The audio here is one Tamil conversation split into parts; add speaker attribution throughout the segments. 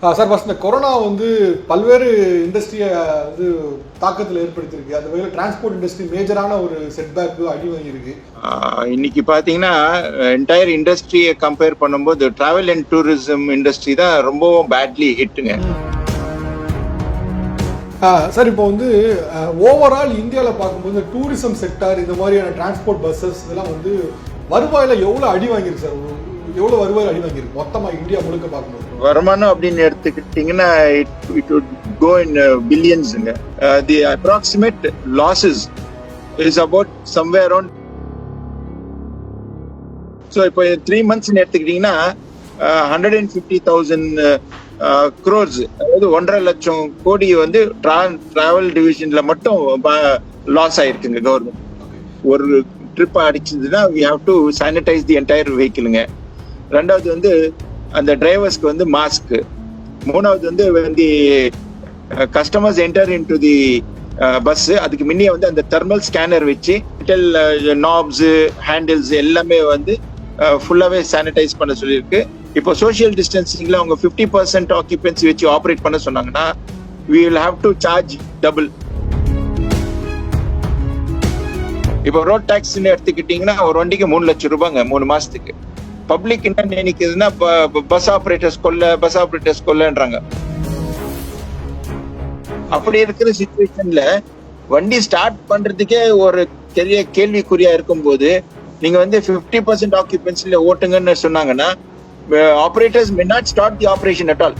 Speaker 1: சார் ஃபர்ஸ்ட் இந்த கொரோனா வந்து பல்வேறு இண்டஸ்ட்ரியை வந்து தாக்கத்தில் ஏற்படுத்தியிருக்கு. அது வகையில் டிரான்ஸ்போர்ட் இண்டஸ்ட்ரி மேஜரான ஒரு செட்பேக்கு அடி வாங்கியிருக்கு.
Speaker 2: இன்னைக்கு பார்த்தீங்கன்னா என்டையர் இண்டஸ்ட்ரியை கம்பேர் பண்ணும்போது டிராவல் அண்ட் டூரிசம் இண்டஸ்ட்ரி தான் ரொம்பவும் பேட்லி ஹிட்டுங்க.
Speaker 1: சார் இப்போ வந்து ஓவரால் இந்தியாவில் பார்க்கும்போது டூரிசம் செக்டார் இந்த மாதிரியான டிரான்ஸ்போர்ட் பஸ்ஸஸ் இதெல்லாம் வந்து வருவாயில் எவ்வளோ அடி வாங்கியிருக்கு சார்? எவ்வளோ வருவாய் அடி வாங்கியிருக்கு மொத்தமாக இந்தியா முழுக்க பார்க்கும்போது?
Speaker 2: வருமானம் அப்படின்னு எடுத்துக்கிட்டீங்கன்னா it would go in billionsங்க. The approximate losses is about somewhere around. So இப்போ 3 months எடுத்துக்கிட்டீங்கன்னா 150,000 crores, அதாவது 1.5 லட்சம் கோடி வந்து டிராவல் டிவிஷன்ல மட்டும் லாஸ் ஆயிருக்குங்க கவர்மெண்ட். ஒரு ட்ரிப் அடிச்சதுன்னா we have to sanitize the entire vehicleங்க. ரெண்டாவது வந்து அந்த டிரைவர்ஸ்க்கு வந்து மாஸ்க். மூணாவது வந்து the customers enter in to the bus, அதுக்கு முன்னே வந்து அந்த தெர்மல் ஸ்கேனர் வச்சு மெட்டல் நாப்ஸ் ஹேண்டில்ஸ் எல்லாமே வந்து ஃபுல்லாவே சானிடைஸ் பண்ண சொல்லியிருக்கு. இப்போ சோஷியல் டிஸ்டன்சிங்ல அவங்க 50% ஆக்குபென்சி வச்சு ஆப்ரேட் பண்ண சொன்னாங்கன்னா we will have to charge double. இப்போ ரோட் டாக்ஸ்ன்னு எடுத்துக்கிட்டீங்கன்னா ஒரு வண்டிக்கு 3 லட்சம் ரூபாங்க 3 மாசத்துக்கு. பப்ளிக் என்ன நினைக்குதுன்னா பஸ் ஆபரேட்டர்ஸ் கொல்லன்றாங்க. அப்படி இருக்கிற சிச்சுவேஷன்ல வண்டி ஸ்டார்ட் பண்றதுக்கே ஒரு பெரிய கேள்விக்குறியா இருக்கும் போது நீங்க வந்து 50% ஆக்குபென்சில ஓட்டுங்கன்னு சொன்னாங்கன்னா operators may not start the operation at all.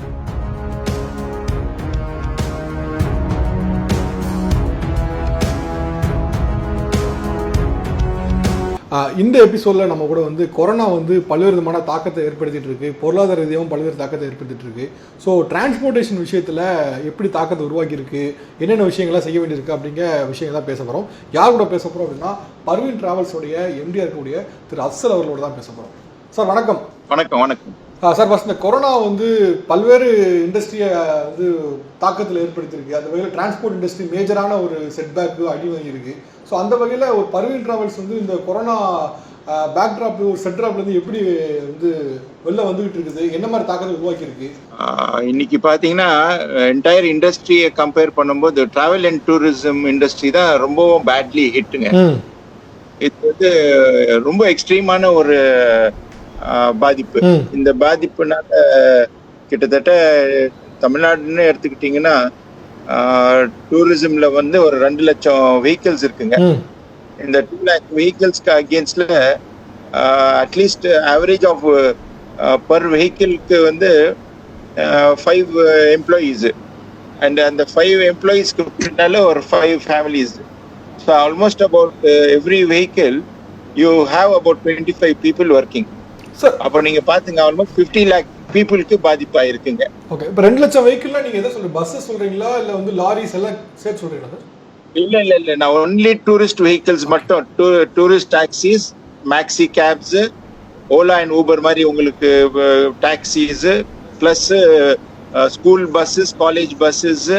Speaker 1: இந்த எபிசோடில் நம்ம கூட வந்து கொரோனா வந்து பல்வேறு விதமான தாக்கத்தை ஏற்படுத்திட்டு இருக்கு, பொருளாதார ரீதியாகவும் பல்வேறு தாக்கத்தை ஏற்படுத்திட்டு இருக்கு. ஸோ டிரான்ஸ்போர்ட்டேஷன் விஷயத்தில் எப்படி தாக்கத்தை உருவாக்கியிருக்கு, என்னென்ன விஷயங்கள்லாம் செய்ய வேண்டியிருக்கு அப்படிங்கிற விஷயங்கள்லாம் பேச போகிறோம். யார் கூட பேச போகிறோம் அப்படின்னா பர்வீன் டிராவல்ஸோடைய எம்டிஆர் இருக்கக்கூடிய திரு அஃப்சல் அவர்களோட தான் பேச போகிறோம். சார் வணக்கம்.
Speaker 2: வணக்கம். வணக்கம்
Speaker 1: சார் ஃபர்ஸ்ட் இந்த கொரோனா வந்து பல்வேறு இண்டஸ்ட்ரியை வந்து தாக்கத்தில் ஏற்படுத்தியிருக்கு. அது வகையில் டிரான்ஸ்போர்ட் இண்டஸ்ட்ரி மேஜரான ஒரு செட்பேக்கு அடி வாங்கியிருக்கு. ஸோ அந்த வகையில் ஒரு பர்வீன் டிராவல்ஸ் வந்து இந்த கொரோனா பேக்ட்ராப் ஒரு செட்ராப்லேருந்து எப்படி வந்து வெளில வந்துகிட்டு இருக்குது, என்ன மாதிரி தாக்கத்தை உருவாக்கியிருக்கு?
Speaker 2: இன்னைக்கு பார்த்தீங்கன்னா என்டையர் இண்டஸ்ட்ரியை கம்பேர் பண்ணும்போது டிராவல் அண்ட் டூரிசம் இண்டஸ்ட்ரி தான் ரொம்பவும் பேட்லி ஹிட்டுங்க. இது வந்து ரொம்ப எக்ஸ்ட்ரீமான ஒரு பாதிப்பு. இந்த பாதிப்புனால கிட்டத்தட்ட தமிழ்நாடுன்னு எடுத்துக்கிட்டீங்கன்னா டூரிசம்ல வந்து ஒரு 2 லட்சம் வெஹிக்கிள்ஸ் இருக்குங்க. இந்த 2 lakh வெஹிக்கிள்ஸ்க்கு அகேன்ஸ்ட்ல அட்லீஸ்ட் ஆவரேஜ் ஆஃப் பர் வெஹிக்கிள்க்கு வந்து 5 எம்ப்ளாயீஸ் அண்ட் அந்த 5 எம்ப்ளாயீஸ்க்கு பின்னால ஒரு 5 families. So almost about every vehicle you have about 25 people working. அப்போ நீங்க பாத்துங்க ஆல்மோஸ்ட் 50 lakh பீப்புளுக்கு பாதிப்பா இருக்குங்க.
Speaker 1: ஓகே, இப்போ 2 லட்சம் வெஹிக்கிள்ல நீங்க எதை சொல்றீங்க? பஸ் சொல்றீங்களா இல்ல வந்து லாரிஸ் எல்லாம் சேர்த்து சொல்றீங்களா சார்?
Speaker 2: இல்ல நான் ஒன்லி டூரிஸ்ட் வெஹிக்கிள்ஸ் மட்டும், tourist taxis, maxi cabs, Ola and Uber மாதிரி உங்களுக்கு taxis plus school buses, college buses,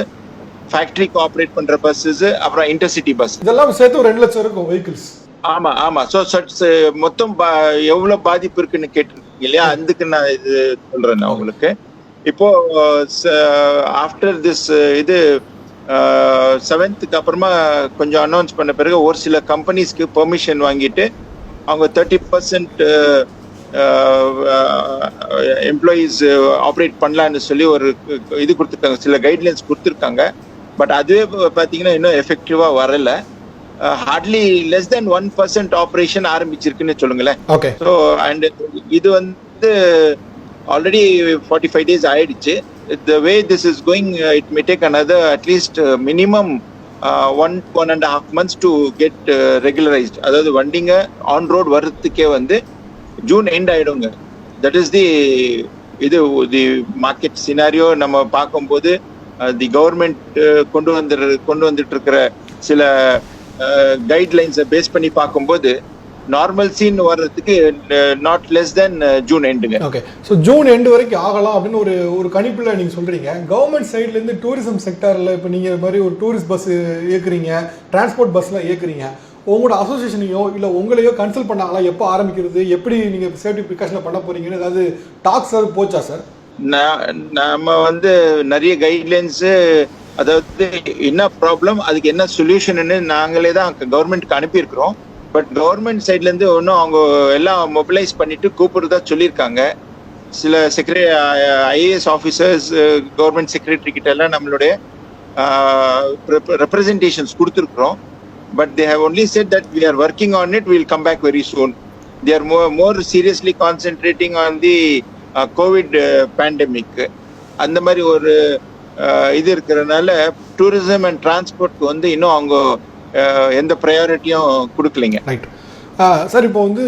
Speaker 2: ஃபேக்டரிக்கு ஆப்ரேட் பண்ற பஸ்ஸஸ், அப்புறம் இன்டர்சிட்டி பஸ், இதெல்லாம்
Speaker 1: சேர்த்து 2 லட்சம் இருக்கும் வெஹிக்கிள்ஸ்.
Speaker 2: ஆமா. சோ மொத்தம் எவ்வளவு பாதிப்பு இருக்குன்னு கேட்டிருக்கீங்க இல்லையா, அதுக்கு நான் இது சொல்றேன் நான் உங்களுக்கு. இப்போ ஆஃப்டர் திஸ் இது 7th அப்புறமா கொஞ்சம் அனௌன்ஸ் பண்ண பிறகு ஒரு சில கம்பெனிஸ்க்கு பெர்மிஷன் வாங்கிட்டு அவங்க 30% எம்ப்ளாயீஸ் ஆப்ரேட் பண்ணலான்னு சொல்லி ஒரு இது கொடுத்துருக்காங்க, சில கைட்லைன்ஸ் கொடுத்துருக்காங்க. பட் அதுவே பார்த்தீங்கன்னா இன்னும் எஃபெக்டிவா வரல. ஹார்ட்லி லெஸ் தென் 1% ஆபரேஷன் ஆரம்பிச்சிருக்குன்னு சொல்லுங்களேன்.
Speaker 1: ஓகே.
Speaker 2: ஸோ அண்ட் இது வந்து ஆல்ரெடி 45 days ஆயிடுச்சு. The way this is going, it may take another at least minimum 1.5 months to get regularized. அதாவது வண்டிங்க ஆன் ரோட் வர்றதுக்கே வந்து ஜூன் எண்ட் ஆயிடுங்க. That is the market scenario. நம்ம பார்க்கும்போது தி கவர்மெண்ட் கொண்டு வந்துட்டு இருக்கிற சில கைட்லைன்ஸை பேஸ் பண்ணி பார்க்கும்போது நார்மல் சீன் வர்றதுக்கு நாட் லெஸ் தென் ஜூன் எண்டுங்க.
Speaker 1: ஓகே, ஸோ ஜூன் எண்டு வரைக்கும் ஆகலாம் அப்படின்னு ஒரு கணிப்புல நீங்க சொல்றீங்க. கவர்மெண்ட் சைட்ல இருந்து டூரிசம் செக்டார்ல இப்போ நீங்க மாதிரி ஒரு டூரிஸ்ட் பஸ் இயக்குறீங்க, டிரான்ஸ்போர்ட் பஸ்லாம் இயக்குறீங்க, உங்களோட அசோசியேஷனையோ இல்லை உங்களையோ கன்சல்ட் பண்ணாங்களா? எப்போ ஆரம்பிக்கிறது, எப்படி நீங்கள் சேஃப்டி ப்ரிகாஷனில் பண்ண போறீங்கன்னு ஏதாவது டாக்ஸ் போச்சா சார்?
Speaker 2: நாம வந்து நிறைய கைட்லைன்ஸ், அதாவது என்ன ப்ராப்ளம், அதுக்கு என்ன சொல்யூஷன்னு நாங்களே தான் கவர்மெண்ட்க்கு அனுப்பியிருக்கிறோம். பட் கவர்மெண்ட் சைட்ல இருந்து ஒன்றும் அவங்க எல்லாம் மொபிலைஸ் பண்ணிட்டு கூப்பிடுறதா சொல்லியிருக்காங்க. சில ஐஏஎஸ் ஆஃபீஸர்ஸ், கவர்மெண்ட் செக்ரட்டரி கிட்ட எல்லாம் நம்மளுடைய ரெப்ரசன்டேஷன்ஸ் கொடுத்துருக்குறோம். But they have only said that we are working on it, we will come back very soon. They are more seriously concentrating on the COVID pandemic. அந்த மாதிரி ஒரு இது இருக்கிறதுனால டூரிசம் அண்ட் டிரான்ஸ்போர்ட்க்கு வந்து இன்னும் அவங்க எந்த ப்ரையாரிட்டியும் கொடுக்கலைங்க.
Speaker 1: ரைட் சார், இப்போ வந்து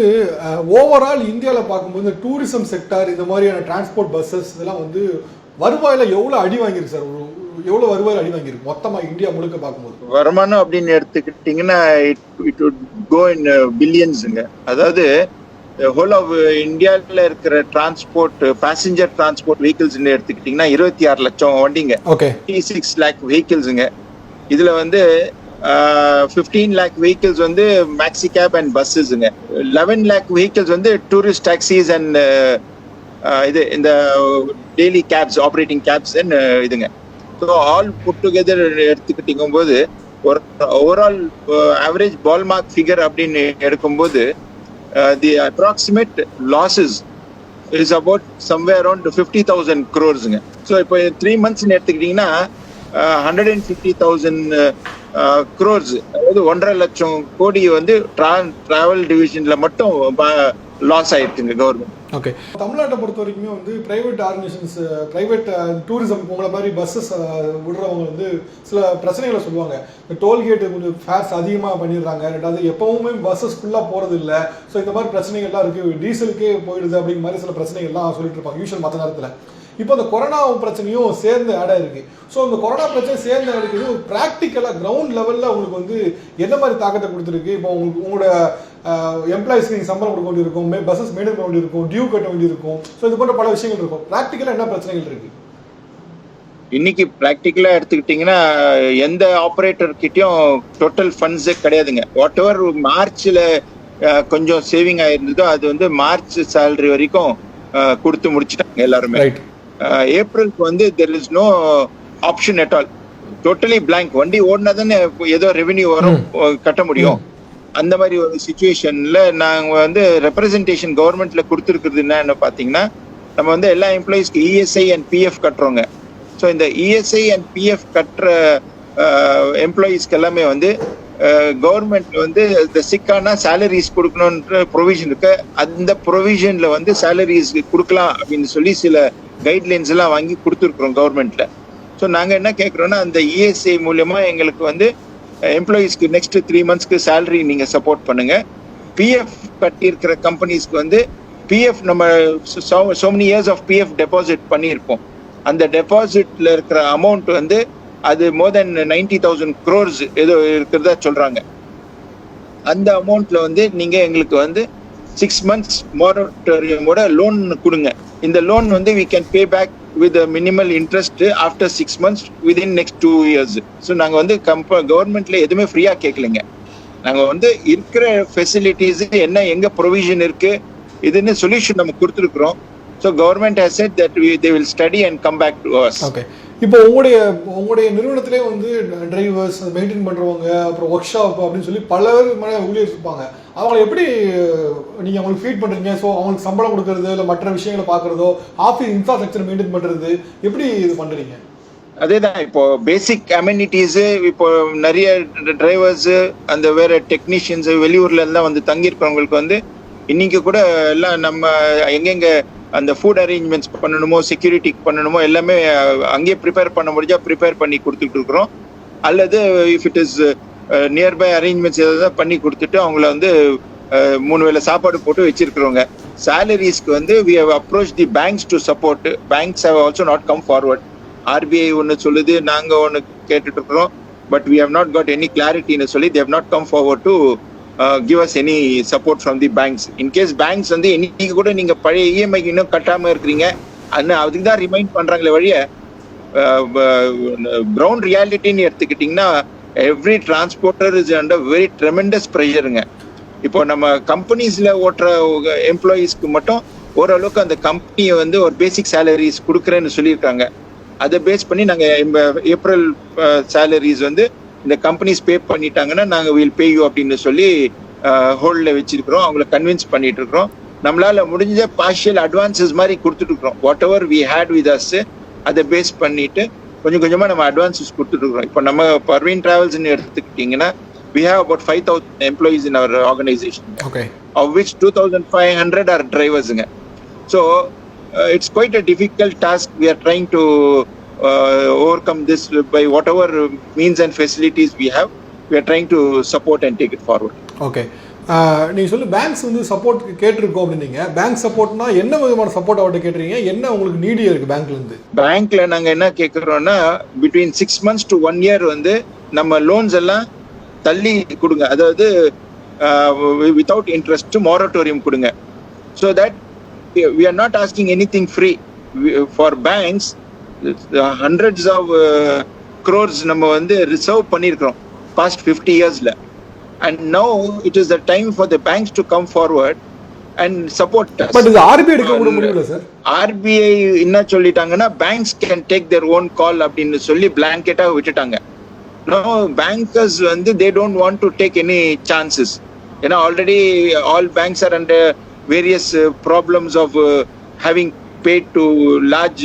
Speaker 1: ஓவரால் இந்தியாவில் பார்க்கும்போது டூரிசம் செக்டார், இந்த மாதிரியான டிரான்ஸ்போர்ட் பஸ்ஸஸ் இதெல்லாம் வந்து வருவாயில் எவ்வளோ அடி வாங்கியிருக்கு சார்? எவ்வளோ வருவாயில் அடி வாங்கியிருக்கு மொத்தமாக இந்தியா முழுக்க பார்க்கும்போது?
Speaker 2: வருமானம் அப்படின்னு எடுத்துக்கிட்டிங்கன்னா இட் வுட் கோ இன் பில்லியன்ஸுங்க. அதாவது ஹோல் ஆஃப் இந்தியாவில் இருக்கிற டிரான்ஸ்போர்ட், பேசஞ்சர் டிரான்ஸ்போர்ட் வெஹிக்கிள்ஸ்ன்னு எடுத்துக்கிட்டிங்கன்னா 26 லட்சம் வண்டிங்க.
Speaker 1: ஓகே.
Speaker 2: 36 lakh வெஹிக்கிள்ஸுங்க. இதில் வந்து 15 lakh வெஹிக்கிள்ஸ் வந்து மேக்ஸி கேப் அண்ட் பஸ்ஸுங்க. 11 lakh வெஹிக்கிள்ஸ் வந்து டூரிஸ்ட் டாக்ஸிஸ் அண்ட் இது இந்த daily cabs, operating cabs and இதுங்க. ஸோ ஆல் புட் டுகெதர் எடுத்துக்கிட்டிங்கும் போது ஒரு ஓவரால் ஆவரேஜ் பால்மார்க் ஃபிகர் அப்படின்னு எடுக்கும்போது the approximate losses is about somewhere around 50,000 crores. So இப்போ 3 months எடுத்துக்கிட்டிங்கன்னா 150,000 crores, அதாவது 1.5 லட்சம் கோடி வந்து டிராவல் டிவிஷன்ல மட்டும் லாஸ் ஆயிருக்குங்க கவர்மெண்ட்.
Speaker 1: ஓகே. தமிழ்நாட்டை பொறுத்த வரைக்குமே வந்து பிரைவேட் ஆர்கனைசேஷன்ஸ், பிரைவேட் டூரிசம் உங்களை மாதிரி பஸ்ஸஸ் விடுறவங்க வந்து சில பிரச்சனைகளை சொல்லுவாங்க. இந்த டோல்கேட்டு கொஞ்சம் ஃபேர்ஸ் அதிகமாக பண்ணிடுறாங்க, ரெண்டாவது எப்பவுமே பஸ்ஸஸ் ஃபுல்லாக போகிறது இல்லை, ஸோ இந்த மாதிரி பிரச்சனைகள்லாம் இருக்குது, டீசலுக்கே போயிடுது அப்படிங்கிற மாதிரி சில பிரச்சனைகள்லாம் சொல்லிட்டு இருப்பாங்க யூஷுவல் மற்ற நேரத்தில். இப்போ இந்த கொரோனா பிரச்சனையும் சேர்ந்து ஆட் ஆயிருக்கு. ஸோ இந்த கொரோனா பிரச்சனை சேர்ந்து ஆடிக்கிறது ஒரு ப்ராக்டிக்கலாக கிரவுண்ட் லெவலில் உங்களுக்கு வந்து என்ன மாதிரி தாக்கத்தை கொடுத்துருக்கு? இப்போ உங்களோட எம்ப்ளாயிஸ்க்கு நீங்கள் சம்பளம் கொடுக்க வேண்டியிருக்கும், பஸ்ஸஸ் மெயின்டைன் பண்ண வேண்டியிருக்கும், டியூ கட்ட வேண்டியிருக்கும், ஸோ இது போன்ற பல விஷயங்கள் இருக்கும். ப்ராக்டிக்கலாக என்ன பிரச்சனைகள் இருக்கு
Speaker 2: இன்னைக்கு? ப்ராக்டிக்கலா எடுத்துக்கிட்டீங்கன்னா எந்த ஆப்ரேட்டர் கிட்டயும் டோட்டல் ஃபண்ட்ஸே கிடையாதுங்க. வாட் எவர் மார்ச்ல கொஞ்சம் சேவிங் ஆயிருந்ததோ அது வந்து மார்ச் சேலரி வரைக்கும் கொடுத்து முடிச்சுட்டாங்க எல்லாருமே. ஏப்ரலுக்கு வந்து there is no option at all, totally blank. வண்டி ஓடினா தானே ஏதோ ரெவென்யூ வரும், கட்ட முடியும். அந்த மாதிரி ஒரு சிச்சுவேஷன்ல நாங்க வந்து ரெப்ரசன்டேஷன் கவர்மெண்ட்ல கொடுத்துருக்குறது என்னன்னு பாத்தீங்கன்னா, நம்ம வந்து எல்லா எம்ப்ளாயிஸ்க்கு இஎஸ்ஐ அண்ட் பிஎஃப் கட்டுறோங்க. ஸோ இந்த இஎஸ்ஐ அண்ட் பிஎஃப் கட்டுற எம்ப்ளாயிஸ்க்கு எல்லாமே வந்து கவர்மெண்ட் வந்து இந்த சிக்கான சேலரிஸ் கொடுக்கணுன்ற ப்ரொவிஷன் இருக்கு. அந்த ப்ரொவிஷன்ல வந்து சேலரிஸ் கொடுக்கலாம் அப்படின்னு சொல்லி சில கைட்லைன்ஸ் எல்லாம் வாங்கி கொடுத்துருக்குறோம் கவர்மெண்ட்ல. ஸோ நாங்க என்ன கேட்குறோம்னா, அந்த இஎஸ்ஐ மூலியமா எங்களுக்கு வந்து எம்ப்ளாயிஸ்க்கு நெக்ஸ்ட் 3 monthsக்கு சேலரி நீங்க சப்போர்ட் பண்ணுங்க. பிஎஃப் கட்டியிருக்கிற கம்பெனிஸ்க்கு வந்து பிஎஃப் நம்ம so many years of PF deposit பண்ணியிருப்போம். அந்த டெபாசிட்ல இருக்கிற அமௌண்ட் வந்து அது மோர் தென் 90,000 crores ஏதோ இருக்கிறதா சொல்றாங்க. அந்த அமௌண்ட்ல வந்து நீங்க எங்களுக்கு வந்து 6 months மொரட்டோரியமோட லோன் கொடுங்க. இந்த லோன் வந்து we can pay back with a minimal interest after 6 months within next 2 years. So நாங்க வந்து கவர்மெண்ட்ல எதுவுமே ஃப்ரீயா கேட்கலைங்க. நாங்க வந்து இருக்கிற ஃபெசிலிட்டிஸ் என்ன, எங்க ப்ரொவிஷன் இருக்கு, இதுன்னு சொல்யூஷன் நம்ம கொடுத்துருக்குறோம். So government has set that they will study and come back to us.
Speaker 1: Okay. இப்போ உங்களுடைய நிறுவனத்திலே வந்து டிரைவர்ஸ், மெயின்டைன் பண்ணுறவங்க, அப்புறம் ஒர்க் ஷாப் அப்படின்னு சொல்லி பல ஊழியர் இருப்பாங்க. அவங்களை எப்படி நீங்கள் அவங்களுக்கு ஃபீட் பண்ணுறீங்க? ஸோ அவங்களுக்கு சம்பளம் கொடுக்கறது, இல்லை மற்ற விஷயங்களை பார்க்குறதோ, ஆஃபீஸ் இன்ஃப்ராஸ்ட்ரக்சர் மெயின்டைன் பண்ணுறது, எப்படி இது பண்ணுறீங்க?
Speaker 2: அதேதான், இப்போ பேசிக் அமெனிட்டிஸ், இப்போ நிறைய டிரைவர்ஸ், அந்த வேற டெக்னீஷியன்ஸ் வெளியூர்ல எல்லாம் வந்து தங்கியிருக்கிறவங்களுக்கு வந்து இன்னைக்கு கூட எல்லாம் நம்ம எங்கெங்க அந்த ஃபுட் அரேஞ்ச்மெண்ட்ஸ் பண்ணணுமோ, செக்யூரிட்டிக்கு பண்ணணுமோ எல்லாமே அங்கேயே ப்ரிப்பேர் பண்ண முடிஞ்சா ப்ரிப்பேர் பண்ணி கொடுத்துட்டு இருக்கிறோம். அல்லது if it is nearby arrangements ஏதாவது பண்ணி கொடுத்துட்டு அவங்கள வந்து 3 வேளை சாப்பாடு போட்டு வச்சிருக்கிறோங்க. சேலரிஸ்க்கு வந்து we have approached the banks to support. Banks have also not come forward. RBI ஒன்று சொல்லுது, நாங்க ஒன்று கேட்டுட்டு இருக்கிறோம். But we have not got any clarity ன்னு சொல்லி they have not come forward to give us any support from the banks. In case banks வந்து இன்னைக்கு கூட நீங்க பழைய இஎம்ஐ இன்னும் கட்டாம இருக்கிறீங்க, அதுக்கு தான் ரிமைண்ட் பண்றாங்களே வழிய கிரவுண்ட் ரியாலிட்டின்னு எடுத்துக்கிட்டீங்கன்னா every transporter is under very tremendous ப்ரெஷருங்க. இப்போ நம்ம கம்பெனிஸ்ல ஓட்டுற எம்ப்ளாயீஸ்க்கு மட்டும் ஓரளவுக்கு அந்த கம்பெனியை வந்து ஒரு பேசிக் சேலரிஸ் கொடுக்குறேன்னு சொல்லியிருக்காங்க. அதை பேஸ் பண்ணி நாங்கள் ஏப்ரல் சேலரிஸ் வந்து இந்த கம்பெனிஸ் பே பண்ணிட்டாங்கன்னா நாங்கள் வில் பே யூ அப்படின்னு சொல்லி ஹோல்டில் வச்சிருக்கிறோம். அவங்கள கன்வின்ஸ் பண்ணிட்டு இருக்கிறோம். நம்மளால முடிஞ்ச பார்ஷியல் அட்வான்சஸ் மாதிரி கொடுத்துட்டு இருக்கிறோம். Whatever we had with us அதை பேஸ் பண்ணிட்டு கொஞ்சம் கொஞ்சமா நம்ம அட்வான்சஸ் கொடுத்துட்டு இருக்கிறோம். இப்போ நம்ம பர்வீன் டிராவல்ஸ்ன்னு எடுத்துக்கிட்டீங்கன்னா we have about 5,000 employees in our organization.
Speaker 1: Okay.
Speaker 2: Of which 2,500 are drivers. So it's quite a difficult task. We are trying to overcome this by whatever means and facilities we have. We are trying to support and take it forward.
Speaker 1: Okay. நீங்கள் சொல்லி பேங்க்ஸ் வந்து சப்போர்ட் கேட்டிருக்கோம் அப்படின்னீங்க. பேங்க் சப்போர்ட்னா என்ன விதமான சப்போர்ட் அவர்கிட்ட கேட்டுறீங்க? என்ன உங்களுக்கு நீடி இருக்கு பேங்க்லேருந்து?
Speaker 2: பேங்க்ல நாங்கள் என்ன கேட்குறோம்னா பிட்வீன் 6 months to 1 year வந்து நம்ம லோன்ஸ் எல்லாம் தள்ளி கொடுங்க, அதாவது வித்தவுட் இன்ட்ரெஸ்ட் மொரட்டோரியம் கொடுங்க. So that we are not asking anything free. For banks, hundreds of crores நம்ம வந்து ரிசர்வ் பண்ணியிருக்கிறோம் past 50 yearsல. And now it is the time for the banks to come forward and support us.
Speaker 1: But இது RBI எடுக்க முடியல சார்.
Speaker 2: RBI என்ன சொல்லிட்டாங்கன்னா banks can take their own call அப்படின்னு சொல்லி blanket-ஆ விட்டுட்டாங்க. No, bankers வந்து they don't want to take any chances. You know, already all banks are under various problems of having paid to large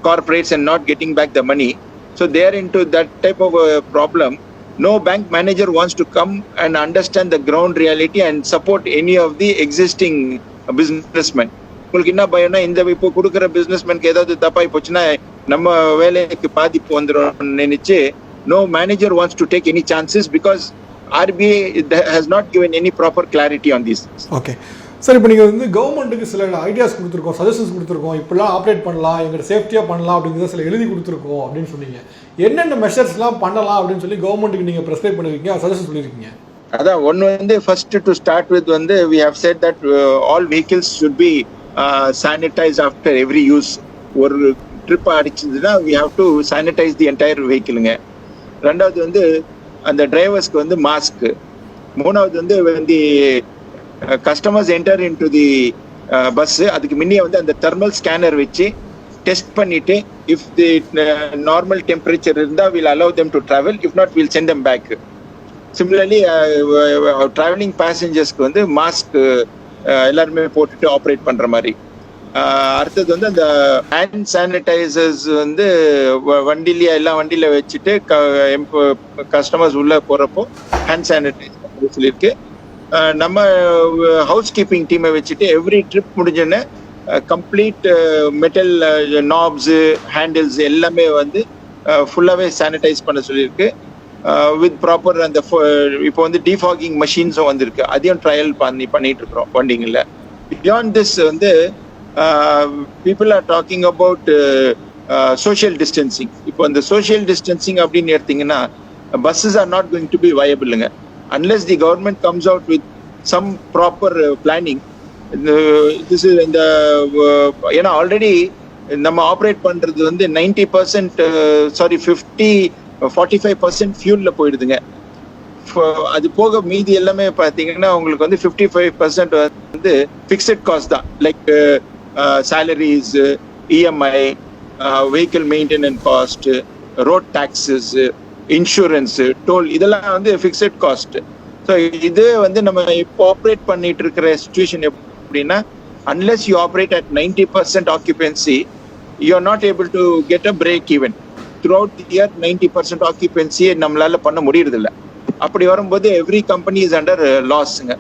Speaker 2: corporates and not getting back the money. So they are into that type of problem. No bank manager wants to come and understand the ground reality and support any of the existing businessmen. உங்களுக்கு என்ன பயம்னா இந்த இப்போ கொடுக்குற பிசினஸ்மேனுக்கு ஏதாவது தப்பாய் போச்சுன்னா நம்ம வேலைக்கு பாதிப்பு வந்துடும் நினைச்சு no manager wants to take any chances because RBI has not given any proper clarity on these.
Speaker 1: Okay. Sir, இப்போ நீங்கள் வந்து கவர்மெண்ட்டுக்கு சில ஐடியாஸ் கொடுத்துருக்கோம், சஜஷன்ஸ் கொடுத்துருக்கோம், இப்படிலாம் ஆப்ரேட் பண்ணலாம், எங்களை சேஃப்டியாக பண்ணலாம் அப்படிங்கிறத சில எழுதி கொடுத்துருக்கோம் அப்படின்னு சொன்னீங்க. என்னென்ன மெஷர்ஸ்லாம் பண்ணலாம் அப்படின்னு சொல்லி கவர்மெண்ட்டுக்கு நீங்கள் ப்ரெஸ்கிரைப் பண்ணிருக்கீங்க, சஜஷன் சொல்லியிருக்கீங்க?
Speaker 2: அதான் ஒன்று வந்து ஃபர்ஸ்ட் டு ஸ்டார்ட் வித் வந்து we have said that all vehicles should be sanitized after every use. ஒரு ட்ரிப் அடிச்சதுன்னா we have to sanitize the entire vehicle-ங்க. ரெண்டாவது வந்து அந்த டிரைவர்ஸ்க்கு வந்து மாஸ்க். மூணாவது வந்து the customers enter into the bus, அதுக்கு முன்னே வந்து அந்த தெர்மல் ஸ்கேனர் வச்சு டெஸ்ட் பண்ணிட்டு if the normal temperature இருந்தா we'll allow them to travel, if not we'll send them back. Similarly traveling passengersக்கு வந்து மாஸ்க் எல்லாருமே போட்டுட்டு ஆப்ரேட் பண்ற மாதிரி. அடுத்தது வந்து அந்த ஹேண்ட் சானிடைசர்ஸ் வந்து வண்டிலேயே எல்லா வண்டியில வச்சுட்டு கஸ்டமர்ஸ் உள்ள போறப்போ ஹேண்ட் சானிடைசர் சொல்லியிருக்கு. நம்ம ஹவுஸ் கீப்பிங் டீமை வச்சுட்டு எவ்ரி ட்ரிப் முடிஞ்சோன்னே கம்ப்ளீட் மெட்டல் நாப்ஸ் ஹேண்டில்ஸ் எல்லாமே வந்து ஃபுல்லாகவே சானிடைஸ் பண்ண சொல்லியிருக்கு. வித் ப்ராப்பர் அந்த இப்போ வந்து டிஃபாகிங் மெஷின்ஸும் வந்திருக்கு, அதையும் ட்ரையல் பண்ணிட்டு இருக்கிறோம் வண்டிங்களில். பியாண்ட் திஸ் வந்து people are talking about social distancing. இப்போ அந்த social distancing அப்படின்னு எடுத்தீங்கன்னா buses are not going to be viable unless the government comes out with some proper planning. This is in the ஏன்னா ஆல்ரெடி நம்ம ஆப்ரேட் பண்றது வந்து 90% 45% ஃபியூல்ல போயிடுதுங்க. அது போக மீதி எல்லாமே பார்த்தீங்கன்னா உங்களுக்கு வந்து 55% வந்து ஃபிக்ஸட் காஸ்ட் தான். Like salaries, EMI, vehicle maintenance cost, road taxes, insurance, toll, இதெல்லாம் வந்து fixed cost. ஸோ இது வந்து நம்ம இப்போ ஆப்ரேட் பண்ணிட்டு இருக்கிற சிச்சுவேஷன் எப்படின்னா unless you operate at 90% occupancy, you are not able to get a break even. Throughout the year 90% occupancy நம்மளால பண்ண முடியறதில்ல. அப்படி வரும்போது எவ்ரி கம்பெனி இஸ் அண்டர் லாஸ்ங்க.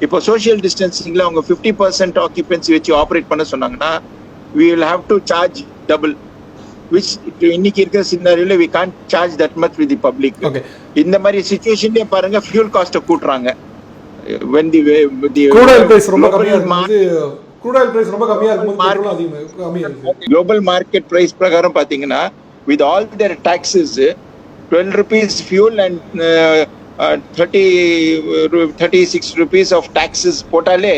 Speaker 2: இப்போ சோஷியல் டிஸ்டன்சிங்ல அவங்க 50% ஆக்கியூபென்சி வச்சு ஆப்ரேட் பண்ண சொன்னாங்கன்னா we will have to charge double, which இன்னைக்கு இருக்கிற சினாரியோல we can't charge that much with the public. இந்த மாதிரி சிச்சுவேஷன்ல பாருங்க ஃபியூல் காஸ்ட் கூட்றாங்க. when the
Speaker 1: crude oil price ரொம்ப கம்மியா இருக்கு, crude oil price ரொம்ப கம்மியா இருக்கும்போது பெட்ரோல் அதிகமா கம்மியா இருக்கு.
Speaker 2: global market price பிரகாரம் பாத்தீங்கன்னா with all their taxes 12 rupees fuel and 36 rupees of taxes போட்டாலே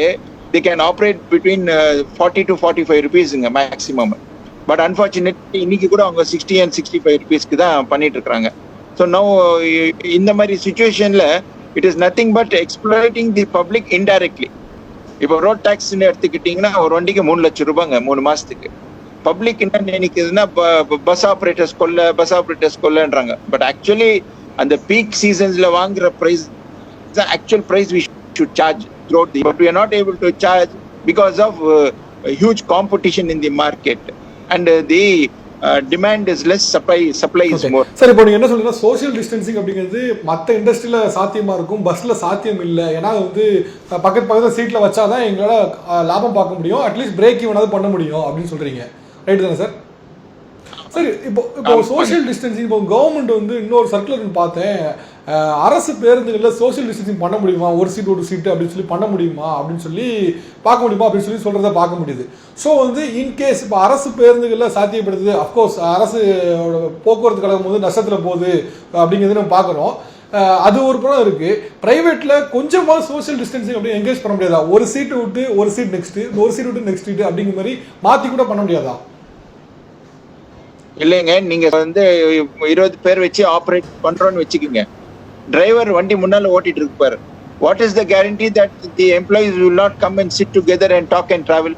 Speaker 2: they can operate between 40 to 45 rupees maximum. But unfortunately இன்னைக்கு கூட அவங்க 60 and 65 rupeesக்கு தான் பண்ணிட்டு இருக்காங்க. So now இந்த மாதிரி சிச்சுவேஷன்ல it is nothing but exploiting the public indirectly. இப்போ ரோட் டாக்ஸ்ன்னு எடுத்துக்கிட்டீங்கன்னா ஒரு வண்டிக்கு 3 லட்சம் ரூபாங்க 3 மாசத்துக்கு. பப்ளிக் என்ன நினைக்குதுன்னா பஸ் ஆப்ரேட்டர்ஸ் கொல்லன்றாங்க. பட் ஆக்சுவலி அந்த பீக் சீசன்ஸ்ல வாங்குற price actual price we should charge throughout the, but we are not able to charge because of huge competition in the market and the demand is less, supply is more.
Speaker 1: Sir இப்போ நீங்க என்ன சொல்றீங்கன்னா சோஷியல் டிஸ்டன்சிங் அப்படிங்கிறது மற்ற இண்டஸ்ட்ரியில சாத்தியமா இருக்கும், பஸ்ல சாத்தியம் இல்லை. ஏன்னா வந்து பக்கத்துல சீட்ல வச்சாதான் எங்களால லாபம் பார்க்க முடியும், அட்லீஸ்ட் பிரேக் ஈவனாவது பண்ண முடியும் அப்படின்னு சொல்றீங்க. ரைட் தானே சார்? சரி, இப்போ சோஷியல் டிஸ்டன்சிங் இப்போ கவர்மெண்ட் வந்து இன்னொரு சர்க்குலர் பார்த்தேன், அரசு பேருந்துகளில் சோஷியல் டிஸ்டன்சிங் பண்ண முடியுமா, ஒரு சீட்டு அப்படின்னு சொல்லி பண்ண முடியுமா அப்படின்னு சொல்லி பார்க்க முடியுமா அப்படின்னு சொல்லி சொல்கிறத பார்க்க முடியுது. ஸோ வந்து இன்கேஸ் இப்போ அரசு பேருந்துகளில் சாத்தியப்படுத்துது, அஃப்கோர்ஸ் அரசு போக்குவரத்து கழகம் வந்து நஷ்டத்தில் போகுது அப்படிங்கிறது நம்ம பார்க்குறோம். அது ஒரு படம் இருக்குது. ப்ரைவேட்டில் கொஞ்சமாக சோஷியல் டிஸ்டன்சிங் அப்படி என்கரேஜ் பண்ண முடியாதா? ஒரு சீட்டு விட்டு ஒரு சீட் நெக்ஸ்ட்டு, ஒரு சீட் விட்டு நெக்ஸ்ட் சீட்டு அப்படிங்கிற மாதிரி மாற்றி கூட பண்ண முடியாதா?
Speaker 2: இல்லைங்க, நீங்க வந்து 20 பேர் வச்சு ஆப்ரேட் பண்றோம்னு வச்சுக்கோங்க. டிரைவர் வண்டி முன்னால ஓட்டிட்டு இருப்பாரு. What is the guarantee that the employees will not come and sit together and talk and travel?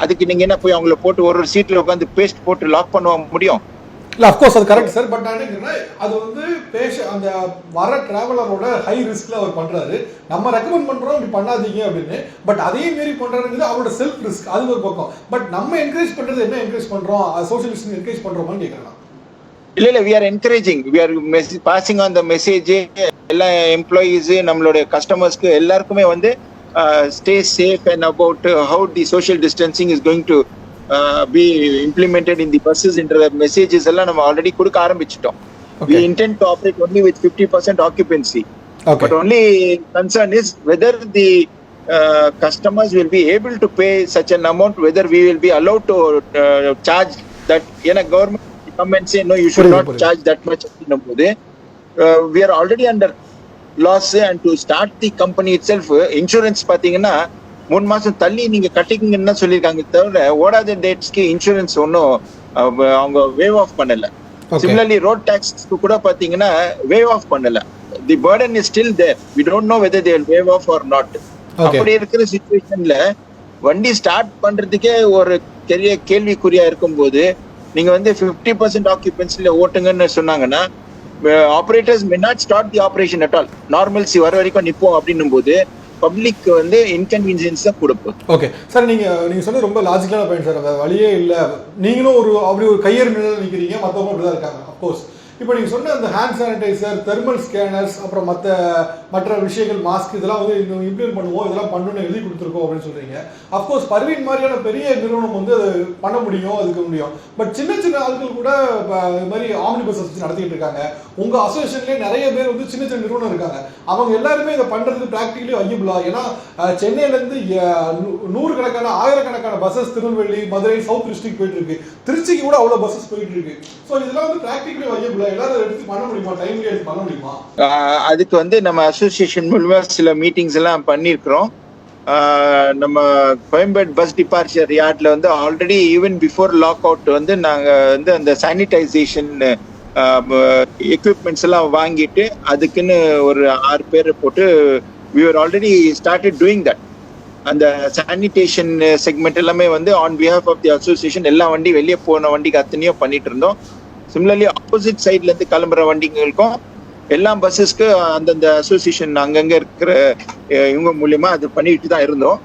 Speaker 2: அதுக்கு நீங்க என்ன போய் அவங்கள போட்டு ஒரு சீட்ல உட்காந்து பேஸ்ட் போட்டு லாக் பண்ண முடியும்?
Speaker 1: இல்லை, அஃப்கோர்ஸ் அது கரெக்ட் சார். பட் நான் நினைக்கிறேன் அது வந்து அந்த வர டிராவலரோட ஹை ரிஸ்க்ல அவர் பண்றாரு. நம்ம ரெக்கமெண்ட் பண்றோம் இப்படி பண்ணாதீங்க அப்படின்னு, பட் அதே மாரி பண்றாருங்கிறது அவரோட செல்ஃப் ரிஸ்க், அது ஒரு பக்கம். பட் நம்ம என்கரேஜ் பண்றது என்ன என்கரேஜ் பண்றோம், சோஷியலிஸ்ட் என்கரேஜ் பண்றோமான்னு கேட்கறேன்.
Speaker 2: இல்ல we are encouraging, we are passing on the message. எல்லா எம்ப்ளாயீஸ் நம்மளுடைய கஸ்டமர்ஸ்க்கு எல்லாருக்குமே வந்து stay safe and about how the social distancing is going to be implemented in the buses என்ற மெசேஜஸ் எல்லாம் நம்ம ஆல்ரெடி கொடுக்க ஆரம்பிச்சிட்டோம். We intend to operate only with 50% occupancy. But only concern is whether the customers will be able to pay such an amount, whether we will be allowed to charge that. ஏன்னா government come and say no, you should not charge that much. We are already under loss, and to start the company itself, insurance பாத்தீங்கன்னா 3 மாசம் தள்ளி நீங்க கட்டிங்கன்னு சொல்லியிருக்காங்க, தவிர ஓடாத டேட்ஸ்க்கு இன்சூரன்ஸ் ஒன்றும் அவங்க வேவ் ஆஃப் பண்ணல. சிமிலர்லி ரோட் டாக்ஸ்க்கு கூட பாத்தீங்கன்னா வேவ் ஆஃப் பண்ணல. The burden is still there. We don't know whether they will waive off or not. அப்படி இருக்கிற சிச்சுவேஷன்ல வண்டி ஸ்டார்ட் பண்றதுக்கே ஒரு பெரிய கேள்விக்குறியா இருக்கும்போது நீங்க வந்து 50% ஆக்குபென்சில ஓட்டுங்கன்னு சொன்னாங்கன்னா operators may not start the operation at all. Normalcy வர வரைக்கும் நிப்போம் அப்படின்னும் போது பப்ளிக் வந்து இன்கன்வீனியன்ஸ் தான் கொடுப்போம்.
Speaker 1: ஓகே சார், நீங்க சொன்னது ரொம்ப லாஜிக்கலான பாயிண்ட் சார். அந்த வழியே இல்லை, நீங்களும் அப்படி ஒரு கையேறு நிலையில் நிற்கிறீங்க, மற்றவங்க அப்படிதான் இருக்காங்க. அஃப்கோர்ஸ் இப்போ நீங்கள் சொன்ன அந்த ஹேண்ட் சானிடைசர், தெர்மல் ஸ்கேனர்ஸ், அப்புறம் மற்ற விஷயங்கள், மாஸ்க், இதெல்லாம் வந்து இன்னும் இம்ப்ளிமெண்ட் பண்ணுவோம், இதெல்லாம் பண்ணணும்னு எழுதி கொடுத்துருக்கோம் அப்படின்னு சொல்றீங்க. அஃப்கோர்ஸ் பர்வீன் மாதிரியான பெரிய நிறுவனம் வந்து அது பண்ண முடியும், அதுக்கு முடியும். பட் சின்ன சின்ன ஆட்கள் கூட இது மாதிரி ஆம்னி பஸ் வச்சு நடத்திட்டு இருக்காங்க. உங்க அசோசியேஷன்லேயே நிறைய பேர் வந்து சின்ன சின்ன நிறுவனம் இருக்காங்க. அவங்க எல்லாருமே இதை பண்றதுக்கு ப்ராக்டிகலி வையபிளா? ஏன்னா சென்னையிலேருந்து 100 கணக்கான 1000 கணக்கான buses Tirunelveli, Madurai, south district போயிட்டு இருக்கு. திருச்சிக்கு கூட அவ்வளோ பஸ்ஸஸ் போயிட்டு இருக்கு. ஸோ இதெல்லாம் வந்து ப்ராக்டிகலி வையபிளா?
Speaker 2: அதுக்கு வந்து நம்ம அசோசியேஷன் மூலமா சில மீட்டிங்ஸ் எல்லாம் பண்ணிருக்கிறோம். நம்ம கோயம்பேடு பஸ் டிபார்ச்சர் யார்ட்ல வந்து already even before lock out வந்து நாங்க வந்து அந்த சானிடைசேஷன் எக்யூப்மெண்ட்ஸ் எல்லாம் வாங்கிட்டு அதுக்குன்னு ஒரு 6 பேரை போட்டு we were already started doing that. அந்த சானிடேஷன் செக்மெண்ட் எல்லாமே வந்து on behalf of the association எல்லா வண்டி வெளியே போன வண்டிக்கு அத்தனையும் பண்ணிட்டு இருந்தோம். சிமிலர்லி ஆப்போசிட் சைட்ல இருந்து கிளம்புற வண்டிங்களுக்கும் எல்லா பஸ்ஸஸ்க்கு அந்தந்த அசோசியேஷன் அங்கங்க இருக்கிற இவங்க மூலியமா அது பண்ணிட்டு தான் இருந்தோம்.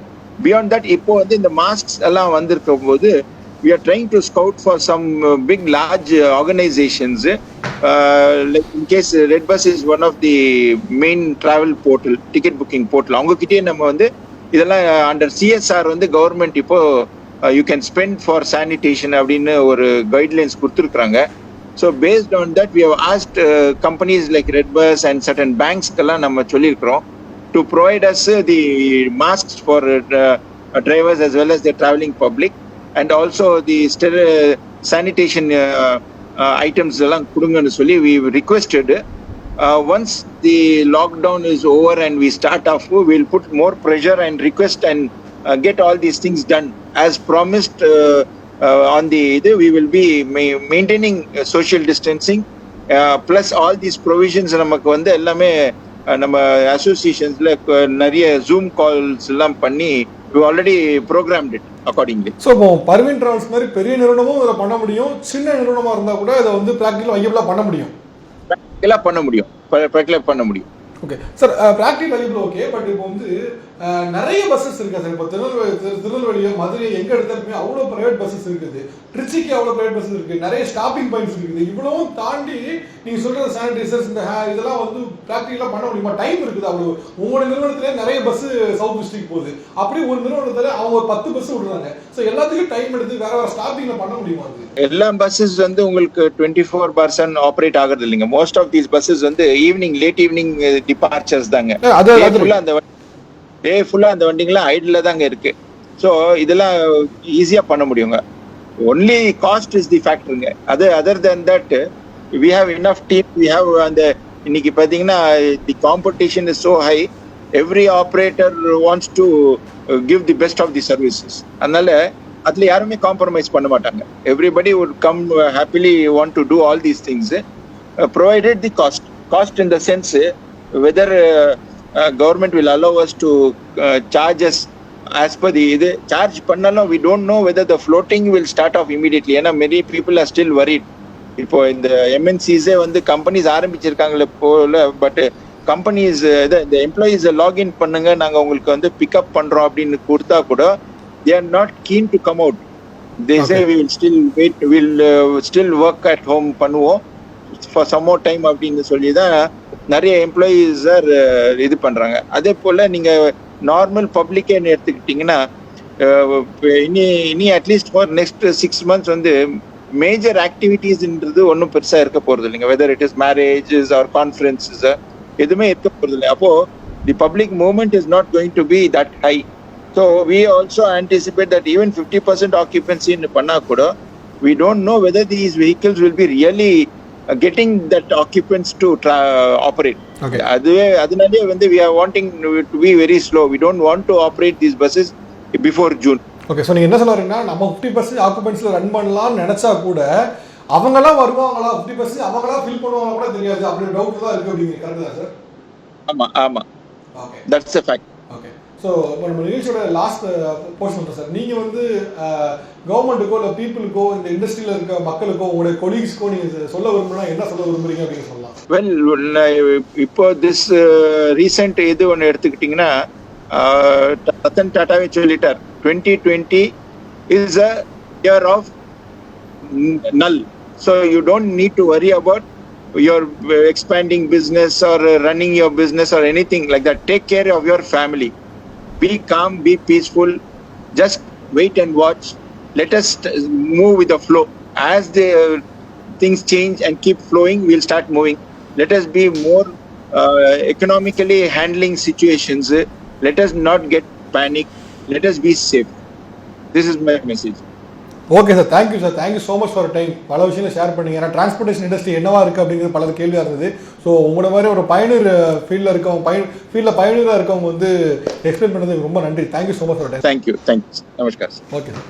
Speaker 2: பியாண்ட் தட் இப்போ வந்து இந்த மாஸ்க் எல்லாம் வந்திருக்க போது we are trying to scout for some big large organizations, like in case Red Bus is one of the main travel portal, ticket booking portal. அவங்க கிட்டே நம்ம வந்து இதெல்லாம் அண்டர் CSR வந்து கவர்மெண்ட் இப்போ you can spend for sanitation அப்படின்னு ஒரு கைட்லைன்ஸ் கொடுத்துருக்காங்க. So based on that we have asked companies like Red Bus and certain banks கெல்லாம் நம்ம சொல்லியிருக்கிறோம் to provide us the masks for drivers as well as the traveling public, and also the sanitation items எல்லாம் கொடுங்கன்னு சொல்லி we requested. Once the lockdown is over and we start off, we'll put more pressure and request and get all these things done as promised. On the we will be maintaining social distancing plus all these provisions நமக்கு வந்து எல்லாமே நம்ம அசோசியேஷன்ஸ்ல நிறைய ஜூம் கால்ஸ் எல்லாம் பண்ணி already programmed it accordingly.
Speaker 1: So இப்போ பர்வீன் டிராவல்ஸ் மாதிரி பெரிய நிறுவனமும் இதில் பண்ண முடியும், சின்ன நிறுவனமாக இருந்தால் கூட இதை வந்து ப்ராக்டிக்கலாக வையபிளாக பண்ண முடியும்.
Speaker 2: ப்ராக்டிக்கலாக பண்ண முடியும்.
Speaker 1: Okay sir, practical viable okay. But இப்போ வந்து நிறைய பஸ்ஸஸ் இருக்கா சார்? இப்போ திருநெல்வேலியோ மதுரை எங்கே எடுத்தாலுமே அவ்வளோ ப்ரைவேட் பஸ்ஸஸ் இருக்குது, ட்ரிச்சிக்கு அவ்வளோ ப்ரைவேட் பஸ்ஸஸ் இருக்குது, நிறைய ஸ்டாப்பிங் பாயிண்ட்ஸ் இருக்குது. இவ்வளவும் தாண்டி நீங்கள் சொல்கிற சானிடைசர்ஸ் இந்த இதெல்லாம் வந்து ப்ராக்டிக்கலாக பண்ண முடியுமா? டைம் இருக்குது அவ்வளோ. உங்களோட நிறுவனத்திலே நிறைய பஸ்ஸு சவுத் டிஸ்ட்ரிக்ட் போகுது, அப்படி ஒரு நிறுவனத்தில் அவங்க ஒரு 10 பஸ் விடுறாங்க. ஸோ எல்லாத்துக்கும் டைம் எடுத்து வேற வேறு ஸ்டாப்பிங்கில் பண்ண முடியுமா? அது
Speaker 2: எல்லா பஸ்ஸஸ் வந்து உங்களுக்கு 24/7 ஆப்ரேட் ஆகுறது இல்லைங்க. மோஸ்ட் ஆஃப் தீஸ் பஸ்ஸஸ் வந்து லேட் ஈவினிங் டிபார்ச்சர்ஸ் தாங்க. டே ஃபுல்லா அந்த வண்டிங்கெல்லாம் ஐடில் தாங்க இருக்கு. ஸோ இதெல்லாம் ஈஸியா பண்ண முடியுங்க. ஒன்லி காஸ்ட் இஸ் தி ஃபேக்டருங்க. அது other than that we have enough team. We have அந்த இன்னைக்கு பார்த்தீங்கன்னா the competition is so high. Every operator wants to give the best of the services. அதனால அதுல யாருமே காம்ப்ரமைஸ் பண்ண மாட்டாங்க. Everybody would come happily want to do all these things provided the cost in the sense whether government will allow us to charge us as per the இது சார்ஜ் பண்ணாலும் we don't know whether the floating will start off immediately. ஏன்னா many people are still worried. இப்போ இந்த MNCஸே வந்து கம்பெனிஸ் ஆரம்பிச்சிருக்காங்களே போல, பட் கம்பெனிஸ் இந்த எம்ப்ளாயீஸ் லாகின் பண்ணுங்க, நாங்கள் உங்களுக்கு வந்து பிக்அப் பண்றோம் அப்படின்னு கொடுத்தா கூட they are not keen to come out. They say we will still wait, we'll still work at home பண்ணுவோம் for some more time அப்படின்னு சொல்லி தான் நிறைய எம்ப்ளாயீஸ் இது பண்றாங்க. அதே போல நீங்க நார்மல் பப்ளிக்கே எடுத்துக்கிட்டீங்கன்னா இனி அட்லீஸ்ட் ஃபார் நெக்ஸ்ட் 6 months வந்து மேஜர் ஆக்டிவிட்டீஸ்ன்றது ஒன்றும் பெருசா இருக்க போறது இல்லைங்க. Whether it is marriages or conferences எதுவுமே இருக்க போறது இல்லை. அப்போ the public movement is not going to be that high. So we also anticipate that even 50% ஆக்குபென்சின்னு பண்ணா கூட we don't know whether these vehicles will be really getting that occupants to operate.
Speaker 1: Okay.
Speaker 2: அதனாலே வந்து we are wanting to be very slow. We don't want to operate these buses before June.
Speaker 1: Okay, so நீங்கள் என்ன சொல்ல வரீங்கன்னா நம்ம 50% ஆக்குபென்ட்ஸில் ரன் பண்ணலாம்னு நினச்சா கூட அவங்களாம் வருவாங்களா, 50% அவங்களாம் ஃபில் பண்ணுவாங்க கூட தெரியாது, அப்படி டவுட் தான் இருக்குது அப்படிங்கிற கரெக்ட் தான் சார்?
Speaker 2: ஆமாம். Okay, that's a fact.
Speaker 1: Okay, so இப்போ நம்ம நிகழ்ச்சியோட லாஸ்ட் போர்ஷன் தான் சார். நீங்கள் வந்து கவர்மெண்ட்டுக்கோ இல்லை பீப்புளுக்கோ இந்த இண்டஸ்ட்ரியில் இருக்க மக்களுக்கோ உங்களுடைய கொலீக்ஸ்க்கோ நீங்கள் சொல்ல விரும்புனா என்ன சொல்ல விரும்புறீங்க அப்படின்னு சொல்லலாம்?
Speaker 2: வெல், இப்போ திஸ் ரீசெண்ட் இது ஒன்று எடுத்துக்கிட்டிங்கன்னா ரத்தன் டாட்டாவே சொல்லிட்டார், 2020 is a year of null. So you don't need to worry about your expanding business or running your business or anything like that. Take care of your family. Be calm, be peaceful. Just wait and watch. Let us move with the flow. As the things change and keep flowing, we'll start moving. Let us be more economically handling situations. Let us not get panic. Let us be safe. This is my message.
Speaker 1: Okay sir, thank you sir, thank you so much for time. பல விஷயங்களை ஷேர் பண்ணிங்க. ஏன்னா டிரான்ஸ்போர்ட்டேஷன் இண்டஸ்ட்ரி என்னவா இருக்குது அப்படிங்கிறது பல கேள்வியாக இருந்தது. ஸோ உங்களோட மாதிரி ஒரு பயனர் ஃபீல்டில் இருக்கவங்க பயனராக இருக்கவங்க வந்து எக்ஸ்பிளைன் பண்ணதுக்கு ரொம்ப நன்றி. Thank you so much for time.
Speaker 2: Thank you. Namaskar.
Speaker 1: Okay sir.